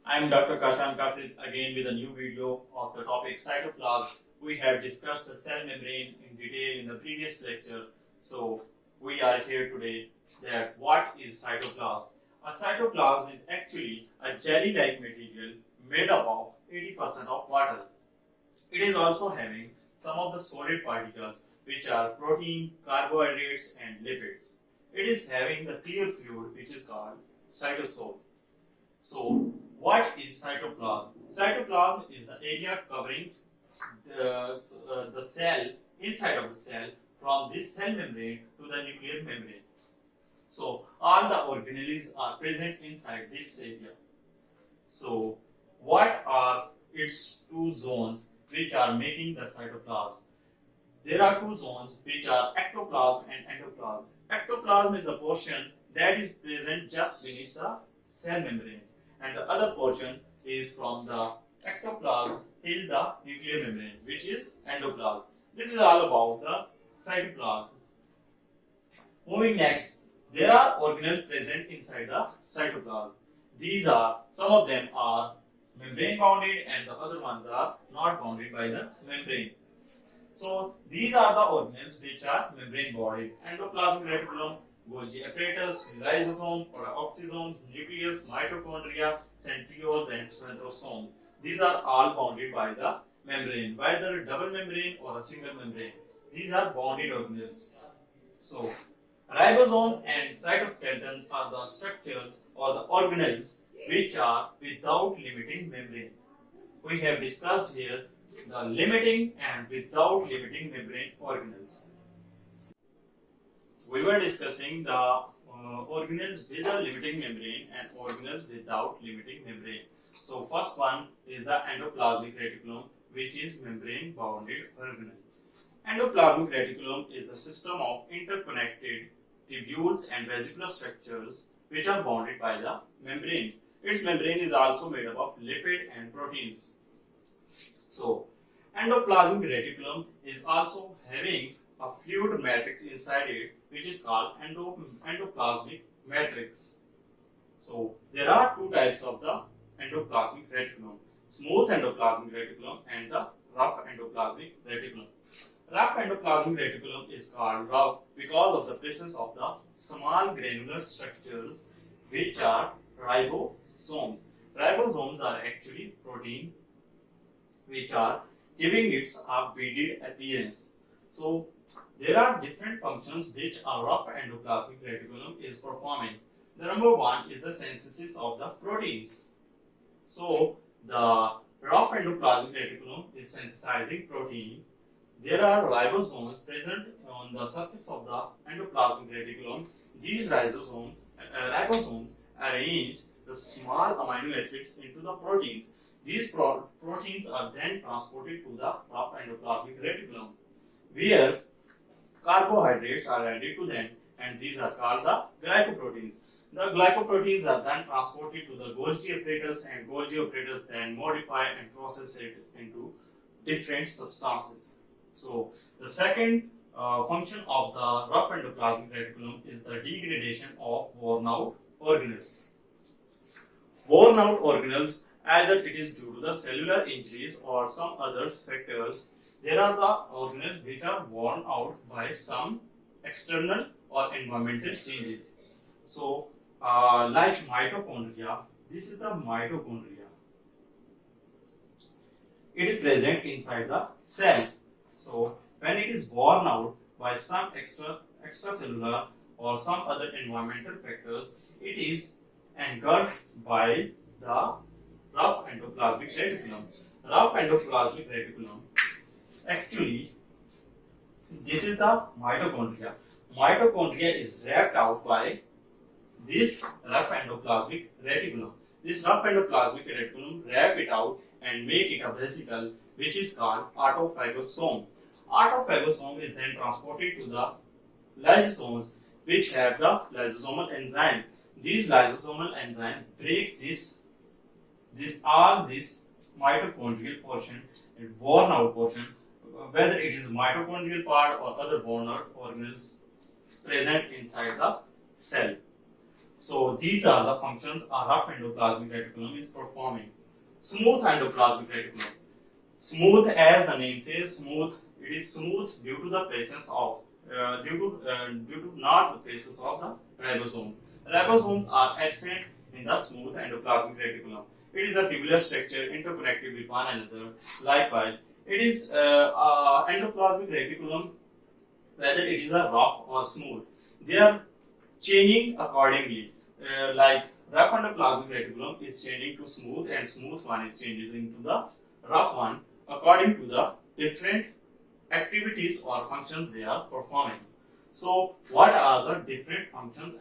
I am Dr. Kashan Kasit again with a new video of the topic cytoplasm. We have discussed the cell membrane in detail in the previous lecture. So we are here today that what is cytoplasm? A cytoplasm is actually a jelly-like material made up of 80% of water. It is also having some of the solid particles which are protein, carbohydrates and lipids. It is having the clear fluid which is called cytosol. So, what is cytoplasm? Cytoplasm is the area covering the cell, inside of the cell, from this cell membrane to the nuclear membrane. So, all the organelles are present inside this area. So, what are its two zones which are making the cytoplasm? There are two zones which are ectoplasm and endoplasm. Ectoplasm is a portion that is present just beneath the cell membrane, and the other portion is from the ectoplasm till the nuclear membrane, which is endoplasm. This is all about the cytoplasm. Moving next, there are organelles present inside the cytoplasm. These are, some of them are membrane bounded and the other ones are not bounded by the membrane. So these are the organelles which are membrane bounded: endoplasmic reticulum, Golgi apparatus, lysosome, peroxisomes, nucleus, mitochondria, centrioles and centrosomes. These are all bounded by the membrane, whether double membrane or a single membrane. These are bounded organelles. So ribosomes and cytoskeletons are the structures or the organelles which are without limiting membrane. We have discussed here the limiting and without limiting membrane organelles. We were discussing the organelles with a limiting membrane and organelles without limiting membrane. So first one is the endoplasmic reticulum, which is membrane bounded organelle. Endoplasmic reticulum is the system of interconnected tubules and vesicular structures which are bounded by the membrane. Its membrane is also made up of lipid and proteins. So endoplasmic reticulum is also having a fluid matrix inside it, which is called endoplasmic matrix. So there are two types of the endoplasmic reticulum: smooth endoplasmic reticulum and the rough endoplasmic reticulum. Rough endoplasmic reticulum is called rough because of the presence of the small granular structures which are ribosomes. Ribosomes are actually protein which are giving its a beaded appearance. So there are different functions which a rough endoplasmic reticulum is performing. The number one is the synthesis of the proteins. So the rough endoplasmic reticulum is synthesizing protein. There are ribosomes present on the surface of the endoplasmic reticulum. These ribosomes arrange the small amino acids into the proteins. These proteins are then transported to the rough endoplasmic reticulum, where carbohydrates are added to them, and these are called the glycoproteins. The glycoproteins are then transported to the Golgi apparatus, and Golgi apparatus then modify and process it into different substances. So the second function of the rough endoplasmic reticulum is the degradation of worn out organelles. Worn out organelles, either it is due to the cellular injuries or some other factors. There are the organelles which are worn out by some external or environmental changes. So like mitochondria, this is the mitochondria. It is present inside the cell. So when it is worn out by some extracellular or some other environmental factors, it is engulfed by the rough endoplasmic reticulum. Rough endoplasmic reticulum, actually, this is the mitochondria. Mitochondria is wrapped out by this rough endoplasmic reticulum. This rough endoplasmic reticulum wrap it out and make it a vesicle, which is called autophagosome. Autophagosome is then transported to the lysosomes, which have the lysosomal enzymes. These lysosomal enzymes break this mitochondrial portion and worn out portion, whether it is mitochondrial part or other worn out organelles present inside the cell. So these are the functions a rough endoplasmic reticulum is performing. Smooth endoplasmic reticulum. Smooth, as the name says, smooth. It is smooth due to the presence of due to not the presence of the ribosomes. Ribosomes are absent in the smooth endoplasmic reticulum. It is a tubular structure interconnected with one another. Likewise, it is endoplasmic reticulum, whether it is a rough or smooth, they are changing accordingly. Like rough endoplasmic reticulum is changing to smooth, and smooth one is changing to the rough one according to the different activities or functions they are performing. So, what are the different functions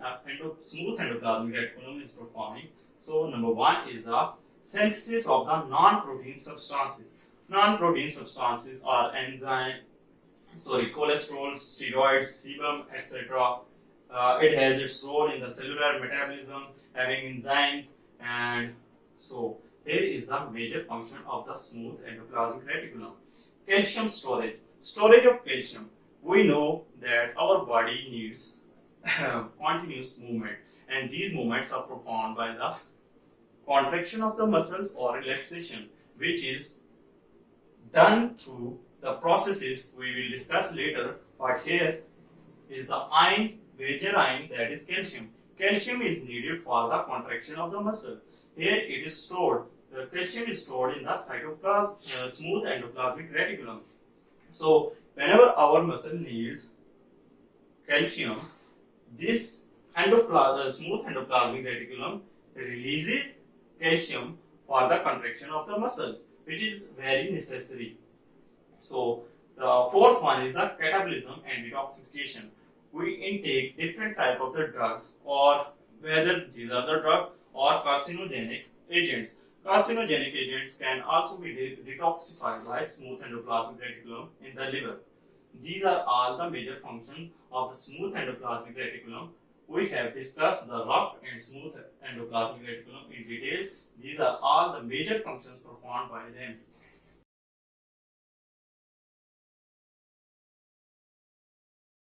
smooth endoplasmic reticulum is performing? So, number one is the synthesis of the non-protein substances. Non-protein substances are cholesterol, steroids, sebum, etc. It has its role in the cellular metabolism, having enzymes, and so here is the major function of the smooth endoplasmic reticulum. Calcium storage. Storage of calcium. We know that our body needs continuous movement, and these movements are performed by the contraction of the muscles or relaxation, which is done through the processes we will discuss later. But here is the major ion, that is calcium. Calcium is needed for the contraction of the muscle. Here it is stored. The calcium is stored in the cytoplasm, smooth endoplasmic reticulum. So whenever our muscle needs calcium, this smooth endoplasmic reticulum releases calcium for the contraction of the muscle, which is very necessary. So the fourth one is the catabolism and detoxification. We intake different type of the drugs, or whether these are the drugs or carcinogenic agents. Carcinogenic agents can also be detoxified by smooth endoplasmic reticulum in the liver. These are all the major functions of the smooth endoplasmic reticulum. We have discussed the rough and smooth endoplasmic reticulum in detail. These are all the major functions performed by them.